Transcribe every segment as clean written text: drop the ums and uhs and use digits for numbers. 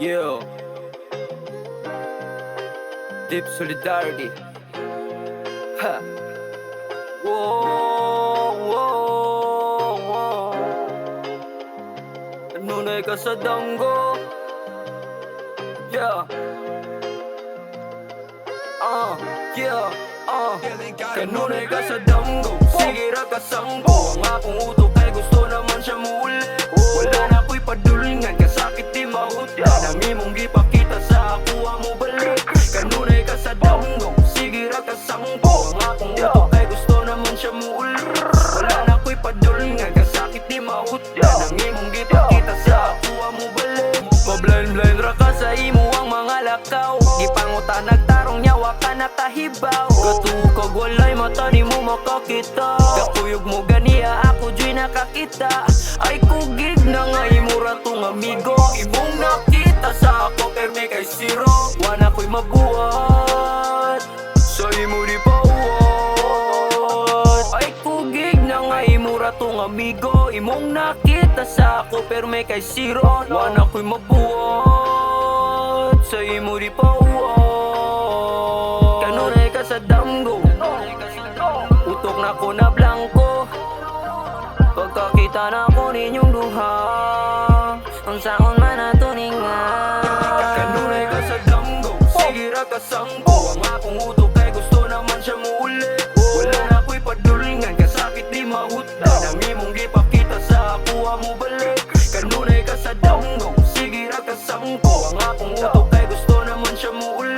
Yeah, deep solidarity. Ha. Whoa, whoa, whoa. Nanunay ka sa danggo. Yeah. Yeah. Kanunay ka sa danggo. Sige ra ka sanggo. Ang akong utok ay gusto naman siya muli. Wala na ko'y padulngan, kasakit di mahutya. Nami mong gipakita sa ako mo balik. Kanunay ka sa danggo. Sige ra ka sanggo. Ang akong utok ay gusto naman siya muli. Wala na ko'y padulngan, kasakit di mahutya. Nami mong gipakita sa ako mo balik. Mablind ra ka sa imo ang mga lakaw. Gipangutan nagtarong nyawa ka nakahibaw. Katukag walay mata ni mo makakita. Kakuyog mo ganiya ako dyo'y nakakita. Ay kugig na nga imura tong amigo. Imong nakita sa ako perme kay zero. Wana ko'y mabuhat sa imo di pauwat. Ay kugig na nga imura tong amigo. Imong nakita sa ako perme kay zero. Wana ko'y mabuhat sa imo di pauwat. Kanunay ka sa damgo. Utok na ko na blanco. Pagkakita na ko ninyong duha, ang saon man ato ningan. Kanunay ka sa damgo. Sige ra ka sanggo. Ang akong utok ay gusto naman siya muli. Wala na ko'y padulngan, kasakit di mahutda. Nami mong gipakita sa ako mo balik. Kanunay ka sa damgo. Sige ra ka sanggo. Ang akong utok ay gusto naman siya muli.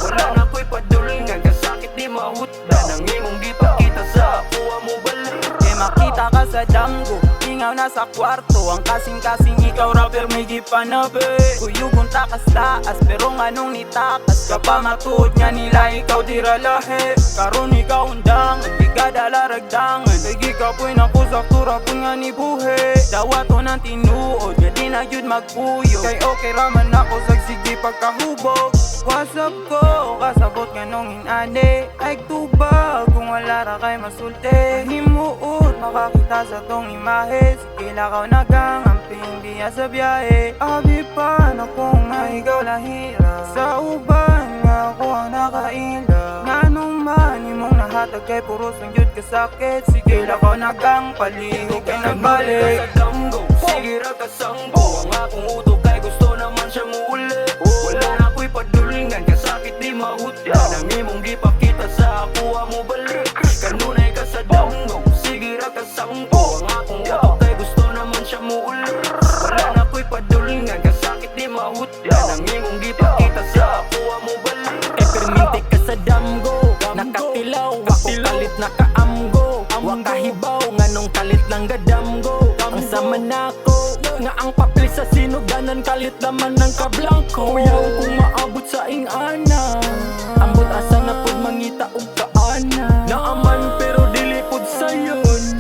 Wala na ko'y padulngan, kasakit di mahutda. Nami mong gipakita sa ako mo balik. Makita ka sa damgo, ingaw na sa kwarto. Ang kasing-kasing ikaw rapper may gipanabi. Kuyugon takas taas pero nganong nitakas ka pa matuod nga nila ikaw tira lahi. Karon ikaw undangan, di ka dala ragdangan. Sige ka po'y nakusak tura po nga ni buhi. Dawato ng tinuod, nga di na yun magpuyo. Kay okay raman ako sagsigi pagkahubog. What's up ko, kasabot nga nung inane. Ay tubag, kung wala ra kay masulti. Himuot, makakita sa tong imahe. Sige lakaw nagangamping diya sa biyahe. Abi pa na kung nga ikaw lahira. Sa uban nga ako ang nakaila. Nganong man imong nahatag kay puro sungyod kasakit. Sige lakaw nagang palihog kay nagbalik. Sa damgo, sige ra ka sanggo. Ang akong utok ay gusto naman siya muli. Wala na ko'y padulngan, kasakit di mahutya. Nami mong gipakita sa ako mo balik. Kanunay ka sa damgo. Sige ra ka sanggo. Ang akong utok ay gusto naman siya muli. Wala na ko'y padulngan, kasakit di mahutya. Nami mong gipakita sa ako mo balik. Permintik ka sa damgo, nakatilaw, ako kalit nakaamgo. Wakahibaw, nganong kalit lang gadamgo. Ang sama nako, nga ang papel sa sinuganan, kalit laman ng kablangko. Kuyaw kung maabot sa ingana, ambot asa na pod mangita og kaana. Naaman pero dilipod sayon,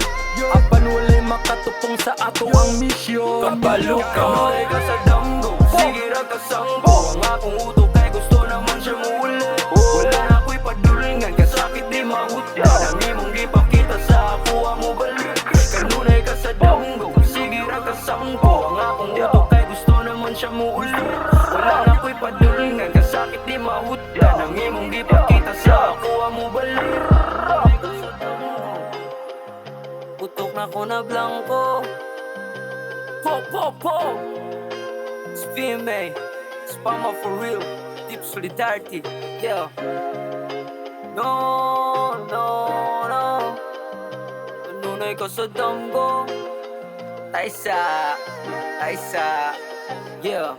apan walay makatupong sa ato ang misyon. Kabalo ka, kanunay ka sa damgo. Sige ra ka sanggo. Ang akong utok ay gusto naman siya muli. Wala na ko'y padulngan, kasakit di mahutya. Nami mong gipakita sa ako mo balik. Kanunay ka sa damgo. Sige ra ka sanggo. Ang akong utok ay gusto naman siya muli. Wala na ko'y padulngan, kasakit di mahutya. Nami mong gipakita sa ako mo balik. Utok na ko na blanco. Po It's PMA, Spama for real, deep solidarity, yeah. No Kanunay ka sa damgo. Taisa, yeah.